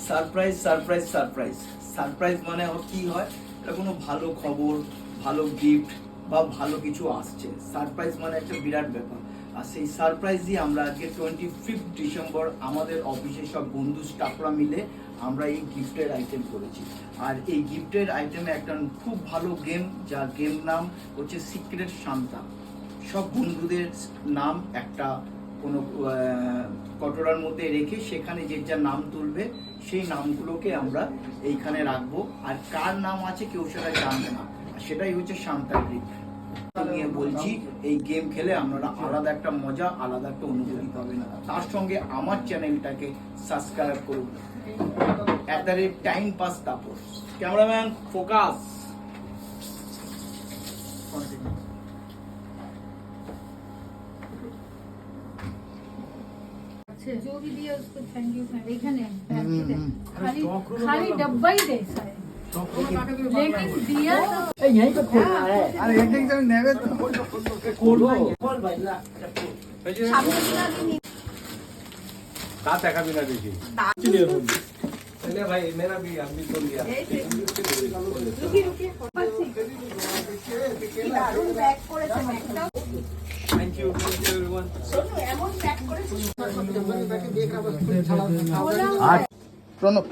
Surprise surprise surprise surprise মানে কি হয়, এটা কোনো ভালো খবর, ভালো গিফট বা ভালো কিছু আসছে। সারপ্রাইজ মানে একটা বিরাট ব্যাপার। আর সেই সারপ্রাইজ দিয়ে আমরা আজকে 25 ডিসেম্বর আমাদের অফিসে সব বন্ধু স্টাফরা মিলে আমরা এই গিফটের আইটেম করেছি। আর এই গিফটের আইটেমে একটা খুব ভালো গেম, যার গেম নাম হচ্ছে সিক্রেট সান্তা। সব বন্ধুদের নাম একটা কোনো কটোরার মধ্যে রেখে সেখানে যে যার নাম তুলবে সেই নামগুলোকে আমরা এইখানে রাখবো। আর কার নাম আছে কেউ সেটা জানবে না, আর সেটাই হচ্ছে শান্তার গিফট। নিয়ে বলছি, এই গেম খেলে আপনারা আলাদা একটা মজা, আলাদা একটা অনুভূতি পাবেন। তার সঙ্গে আমার চ্যানেলটাকে সাবস্ক্রাইব করুন @টাইমপাস তাপস। Cameraman focus. जो भी दिया उसको थैंक यू। एखाने खाली खाली डब्बा ही दे लेकिन दिया तो यहीं पे खोलना है। अरे एक दिन जब नेवे तो खोलो बोल भाई ला सामने दिना नहीं তা দেখাবি না দেখি चलिए भाई मेरा भी अभी बोल दिया रुकिए रुकिए दारुण बैग করেছে একটা थैंक यू एवरीवन শোনো এমন ব্যাগ করেছে প্রণব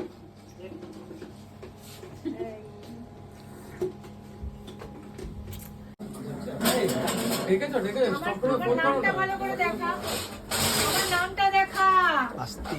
ठीक है स्टॉप करो আমার নামটা ভালো করে দেখা, আমার নামটা দেখা। আস্তি